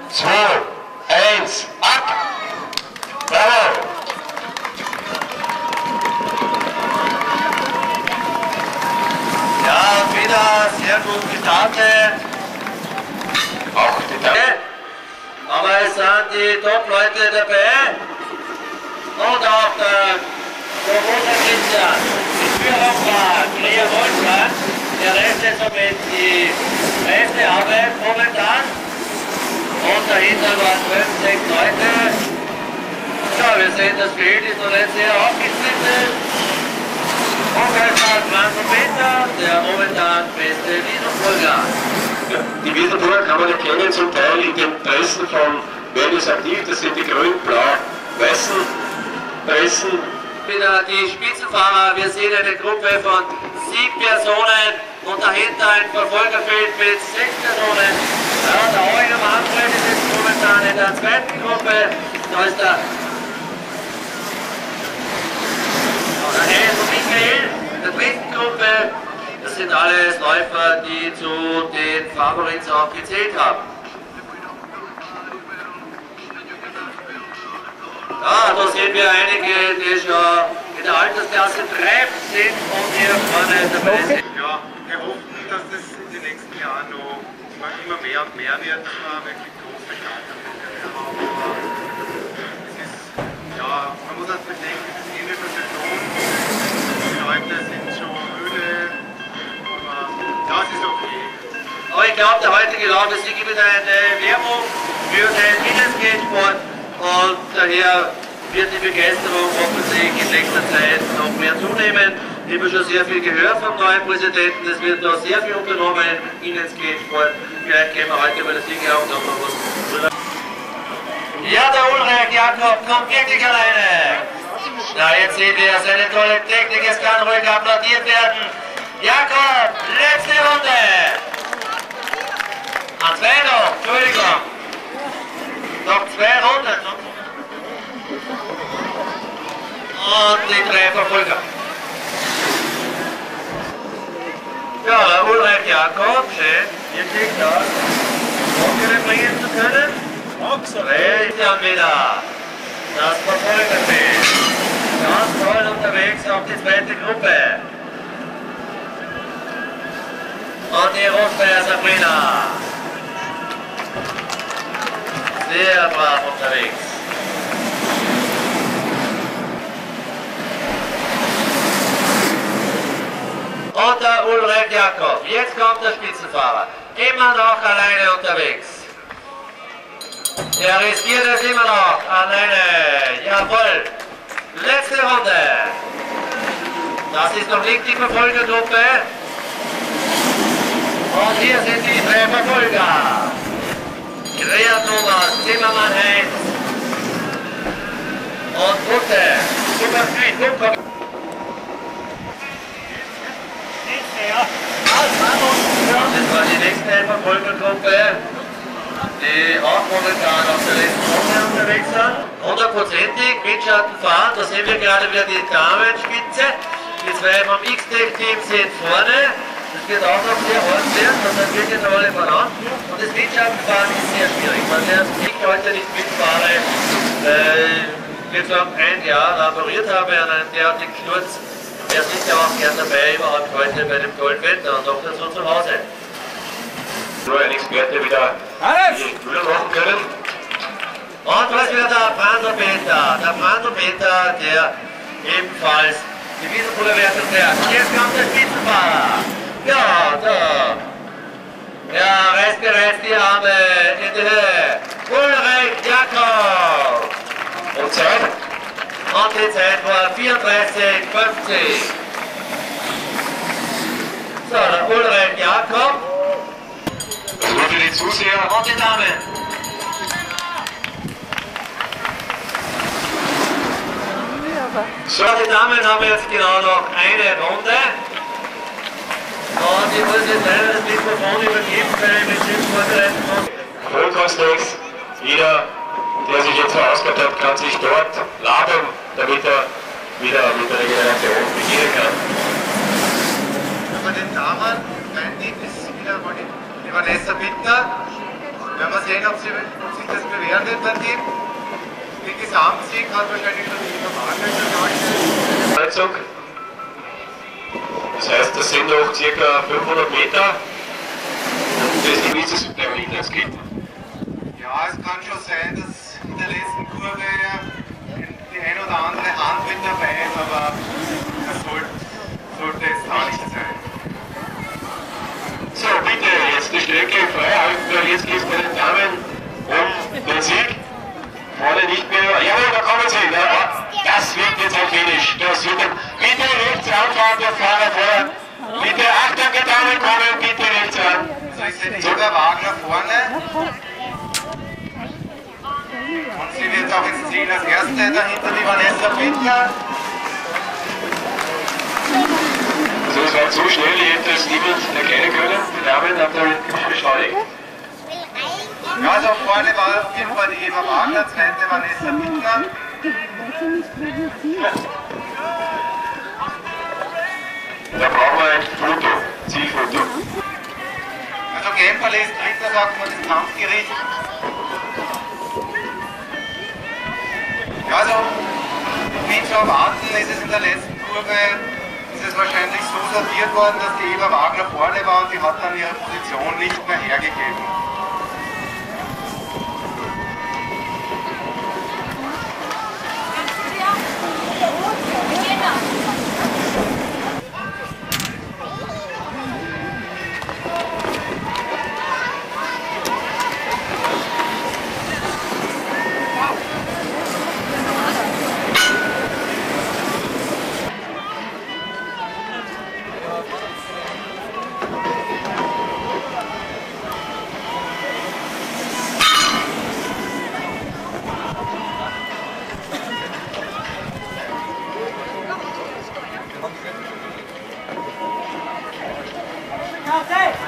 2, 1, ab! Bravo! Ja, und wieder sehr gut gestartet. Auch die Tage. Aber es sind die Top-Leute dabei. Und auch der große Christian. Die Führung war Lea Wolfgang. Der Rest ist somit die beste Arbeit momentan. Und dahinter waren 5, 6 Leute. Ja, wir sehen, das Feld ist noch nicht sehr aufgesplittet. Und es war Franz und Peter, der momentan beste Wiesenburger. Ja, die Wiesenburger kann man erkennen zum Teil in den Dressen von Wellness Aktiv. Das sind die grün-blau-weißen Dressen. Wieder die Spitzenfahrer, wir sehen eine Gruppe von 7 Personen und dahinter ein Verfolgerfeld mit 6 Personen. Ja, der Eugen Manfred ist jetzt momentan in der zweiten Gruppe. Da ist der Heinz und Michael in der dritten Gruppe. Das sind alles Läufer, die zu den Favoriten auch gezählt haben. Ja, da sehen wir einige, die schon in der Altersklasse 3 sind und hier vorne dabei sind. Ja, wir hoffen, dass das in den nächsten Jahren noch immer mehr und mehr wird, dass wir wirklich große Starter haben. Es ist, ja, man muss das bedenken, es ist Ende der Saison, die Leute sind schon müde, aber ja, es ist okay. Aber ich glaube, der heutige Lauf ist wirklich wieder eine Werbung für den Inlineskatesport. Und daher wird die Begeisterung hoffentlich in nächster Zeit noch mehr zunehmen. Ich habe schon sehr viel gehört vom neuen Präsidenten. Es wird noch sehr viel unternommen in den Skatesport. Vielleicht gehen wir heute über das Ding her und dann noch was drüber. Ja, der Ulrich Jakob kommt wirklich alleine. Na, jetzt sehen wir seine tolle Technik. Es kann ruhig applaudiert werden. Jakob, letzte Runde. An 2 noch, Entschuldigung. Noch 2 Runden. Und die 3 Verfolger. Ja, der Ulrich Jakob, schön, wirklich da. Hockere bringen zu können. Dann wieder das Verfolgerfeld. Ganz toll unterwegs auf die zweite Gruppe. Und die Rostmeier Sabrina. Sehr brav unterwegs. Und der Ulrich Jakob. Jetzt kommt der Spitzenfahrer. Immer noch alleine unterwegs. Er riskiert es immer noch. Alleine. Jawohl. Letzte Runde. Das ist noch nicht die Verfolgergruppe. Und hier sind die 3 Verfolger. Greer Thomas, Zimmermann Heinz und Butte. Super Speed, super. Das war die nächste Verfolgergruppe, die auch momentan auf der letzten Runde unterwegs sind. 100%ig Windschatten fahren, da sehen wir gerade wieder die Damenspitze. Die 2 vom X-Tech-Team sind vorne. Das wird auch noch sehr hart werden, das sind wirklich alle voran. Und das Windschattenfahren ist sehr schwierig. Ich heute nicht mitfahre, jetzt noch ein Jahr laboriert habe an einem derartigen Sturz. Wäre sicher auch gern dabei, überhaupt heute bei dem tollen Wetter und auch dazu zu Hause. Nur ein Experte wieder die Müller machen können. Und da ist wieder der Brandl Peter. Der Brandl Peter, der ebenfalls die Wiesenburger Wertung fährt. Und jetzt kommt der Spitzenfahrer. Ja, da. Ja, reißt bereits die Arme in die Höhe. Ulrich Jakob. Und Zeit? Und die Zeit war 34,50. So, der Ulrich Jakob. Das nur für die Zuseher. Und die Damen. So, die Damen haben jetzt genau noch eine Runde. Und ich muss jetzt leider das Mikrofon übergeben, weil ich mich jetzt vorbereiten muss. Vollkontext. Jeder, der sich jetzt verausgabt hat, kann sich dort labern, damit er wieder mit der Regeneration beginnen kann. Bei den Damen, mein Tipp ist wieder mal die Vanessa Bittner. Werden wir sehen, ob sich das bewähren wird beim Team. Den Gesamtsieg hat wahrscheinlich schon die Wagner dargestellt. Das heißt, das sind noch ca. 500 Meter. Und deswegen ist es beim Links geht. Ja, es kann schon sein, dass in der letzten Kurve die ein oder andere Hand mit dabei ist, aber das sollte jetzt auch nicht sein. So, bitte, jetzt die Strecke frei halten, weil jetzt geht es bei den Damen um den Sieg. Vorne nicht mehr. Jawohl, da kommen sie. Das wird jetzt ein Finish. Das wird bitte rechts anfahren, der Fahrer vorher. Bitte, Achtung, die Damen kommen, bitte rechts an. Also ich sehe Eva Wagner vorne. Und sie wird auch jetzt ziehen als Erste, dahinter die Vanessa Bittner. Also es war zu schnell, ich hätte es niemand erkennen können. Die Damen haben da beschleunigt. Ja, also vorne war auf jeden Fall die Eva Wagner, zweite Vanessa Bittner. Da brauchen wir ein Foto, Zielfoto. Also Gemperle ist dritter, sagt man, das Kampfgericht. Ja, also wie zu erwarten ist es in der letzten Kurve, ist es wahrscheinlich so sortiert worden, dass die Eva Wagner vorne war und die hat dann ihre Position nicht mehr hergegeben. Okay.